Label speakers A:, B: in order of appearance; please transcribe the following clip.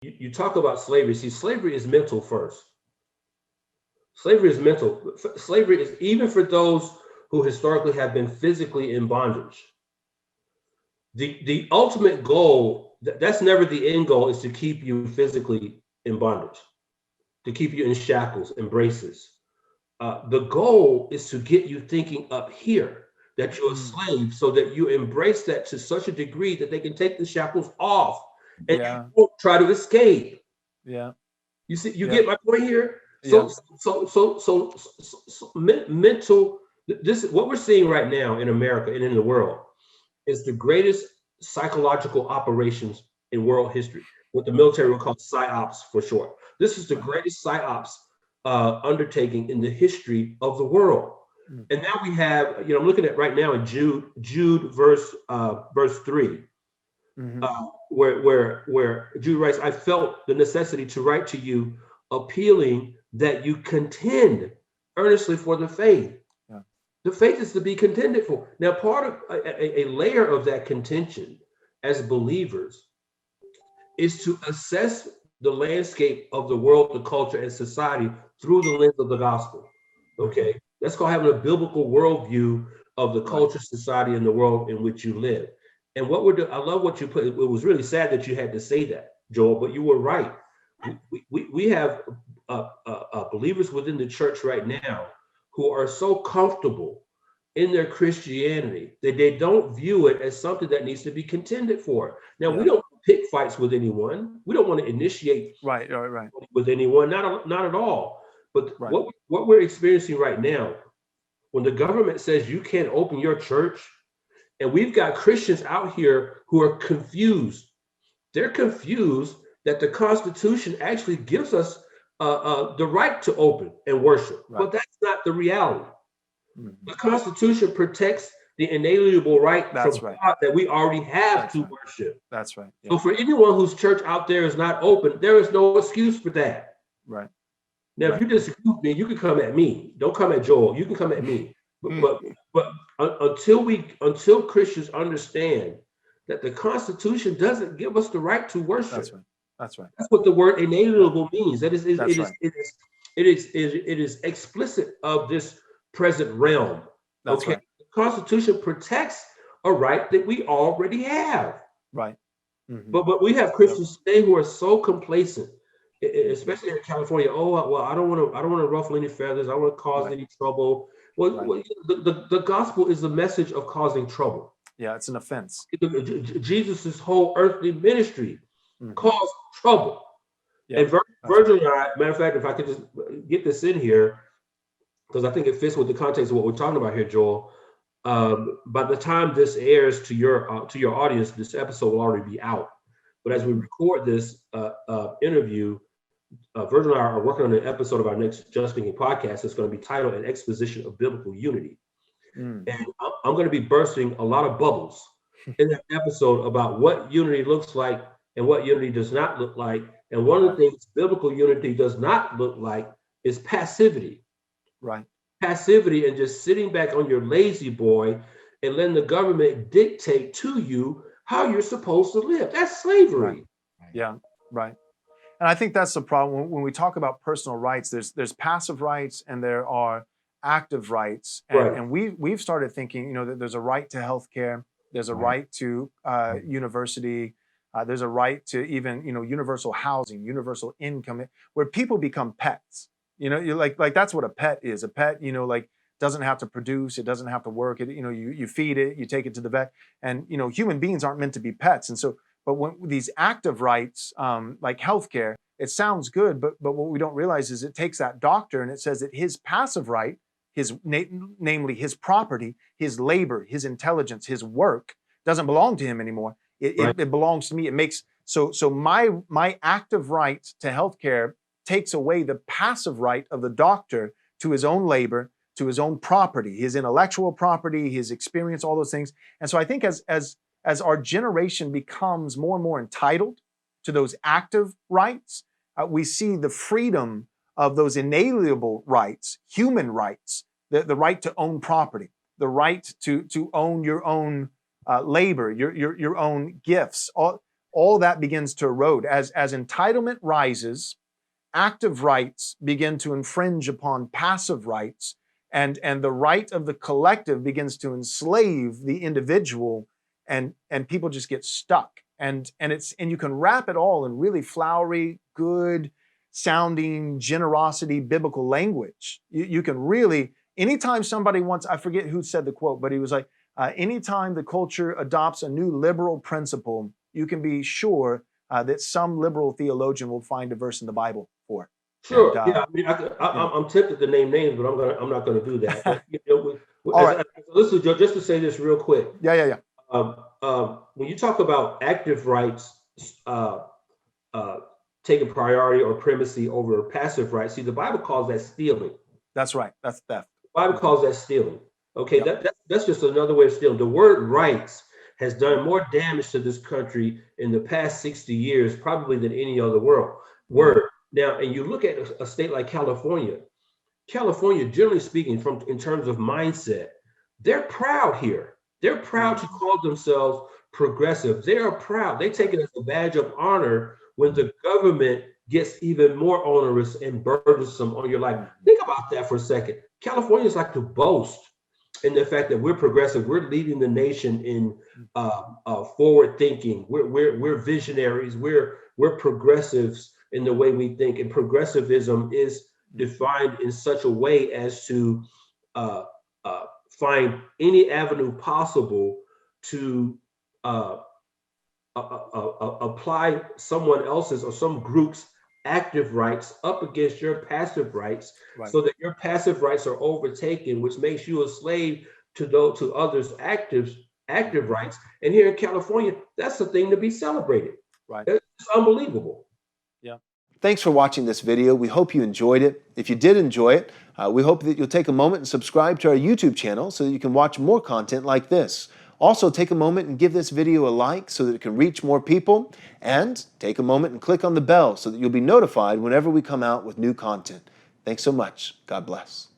A: you talk about slavery. See, slavery is mental first. Slavery is mental. Slavery is even for those who historically have been physically in bondage. The ultimate goal, that's never the end goal, is to keep you physically in bondage, to keep you in shackles and braces. The goal is to get you thinking up here that you're a
B: Mm.
A: slave so that you embrace that to such a degree that they can take the shackles off and you
B: Yeah.
A: won't try to escape.
B: Yeah.
A: You see, you
B: Yeah.
A: get my point here.
B: Yeah.
A: Mental. This is what we're seeing right now in America and in the world is the greatest psychological operations in world history. What the
B: Right.
A: military will call psyops for short. This is the
B: Right.
A: greatest psyops undertaking in the history of the world. And
B: Hmm.
A: now we have, I'm looking at right now in Jude verse 3,
B: Hmm.
A: where Jude writes, I felt the necessity to write to you, appealing that you contend earnestly for the faith.
B: Yeah.
A: The faith is to be contended for. Now, part of a layer of that contention as believers is to assess the landscape of the world, the culture, and society through the lens of the gospel.
B: Hmm.
A: Okay, that's called having a biblical worldview of the
B: Right.
A: culture, society, and the world in which you live. And what we're doing, I love what you put. It was really sad that you had to say that, Joel, but you were right. We have believers within the church right now who are so comfortable in their Christianity that they don't view it as something that needs to be contended for. Now, we
B: Yeah.
A: don't pick fights with anyone. We don't want to initiate
B: Right. Right. Right.
A: with anyone, not at all. But
B: Right.
A: what we're experiencing right now, when the government says you can't open your church, and we've got Christians out here who are confused. They're confused that the Constitution actually gives us the right to open and worship,
B: Right.
A: but that's not the reality.
B: Hmm.
A: The Constitution protects the inalienable right from
B: That's right.
A: God that we already have
B: That's
A: to
B: right.
A: worship.
B: That's right.
A: So
B: Yeah.
A: for anyone whose church out there is not open, there is no excuse for that.
B: Right.
A: Now, if
B: Right.
A: you disagree with me, you can come at me. Don't come at Joel. You can come at me. But
B: Mm.
A: but but until Christians understand that the Constitution doesn't give us the right to
B: That's
A: worship.
B: right. That's right.
A: That's what the word
B: Yeah.
A: inalienable means. That is it
B: That's
A: is
B: right.
A: it is explicit of this present realm.
B: That's
A: Okay,
B: right.
A: the Constitution protects a right that we already have.
B: Right. Hmm.
A: But we have
B: Yep.
A: Christians today who are so complacent,
B: Hmm.
A: especially in California. Oh well, I don't want to ruffle any feathers. I don't want to cause
B: Right.
A: any trouble. Well,
B: Right.
A: the gospel is the message of causing trouble.
B: Yeah. It's an offense.
A: Jesus' whole earthly ministry
B: Hmm.
A: caused trouble. And
B: Yep. That's right.
A: Virgil and I, matter of fact, if I could just get this in here, because I think it fits with the context of what we're talking about here, Joel. By the time this airs to your audience, this episode will already be out. But as we
B: Hmm.
A: record this interview, Virgil and I are working on an episode of our next Just Thinking podcast. It's going to be titled "An Exposition of Biblical Unity,"
B: Mm.
A: and I'm going to be bursting a lot of bubbles in that episode about what unity looks like and what unity does not look like. And one of the
B: Right.
A: things biblical unity does not look like is passivity.
B: Right.
A: Passivity and just sitting back on your lazy boy and letting the government dictate to you how you're supposed to live. That's
B: Right.
A: slavery.
B: Yeah. Right. And I think that's the problem when we talk about personal rights. There's passive rights and there are active rights, and
A: Right.
B: we've started thinking, that there's a right to healthcare, there's a
C: Right.
B: right to university, there's a right to even universal housing, universal income, where people become pets. You like that's what a pet is. A pet, like doesn't have to produce, it doesn't have to work. It you feed it, you take it to the vet, and human beings aren't meant to be pets, and so. But when these active rights, like healthcare, it sounds good, but what we don't realize is it takes that doctor and it says that his passive right, namely his property, his labor, his intelligence, his work, doesn't belong to him anymore. It,
A: Right.
B: it, it belongs to me. It makes so my active right to healthcare takes away the passive right of the doctor to his own labor, to his own property, his intellectual property, his experience, all those things. And so I think as our generation becomes more and more entitled to those active rights, we see the freedom of those inalienable rights, human rights, the right to own property, the right to own your own labor, your own gifts. all that begins to erode. As entitlement rises, active rights begin to infringe upon passive rights, and the right of the collective begins to enslave the individual, and people just get stuck. And you can wrap it all in really flowery, good sounding generosity biblical language. You can really, anytime somebody wants, I forget who said the quote, but he was like, anytime the culture adopts a new liberal principle, you can be sure that some liberal theologian will find a verse in the Bible for it.
A: Sure. Yeah. I mean, I'm tempted to name names, but I'm not going to do that. But, as a listener, just to say this real quick.
B: Yeah.
A: When you talk about active rights taking priority or primacy over passive rights, see, the Bible calls that stealing.
B: That's right. That's theft.
A: The Bible calls that stealing. Okay, that's just another way of stealing. The word rights has done more damage to this country in the past 60 years, probably than any other word. Now, and you look at a state like California, generally speaking, in terms of mindset, they're proud here. They're proud to call themselves progressive. They are proud. They take it as a badge of honor when the government gets even more onerous and burdensome on your life. Think about that for a second. Californians like to boast in the fact that we're progressive. We're leading the nation in forward thinking. We're visionaries. We're progressives in the way we think, and progressivism is defined in such a way as to find any avenue possible to apply someone else's or some group's active rights up against your passive rights, so that your passive rights are overtaken, which makes you a slave to others' active rights. And here in California, that's the thing to be celebrated.
B: Right.
A: It's unbelievable.
B: Yeah.
C: Thanks for watching this video. We hope you enjoyed it. If you did enjoy it, we hope that you'll take a moment and subscribe to our YouTube channel so that you can watch more content like this. Also, take a moment and give this video a like so that it can reach more people, and take a moment and click on the bell so that you'll be notified whenever we come out with new content. Thanks so much. God bless.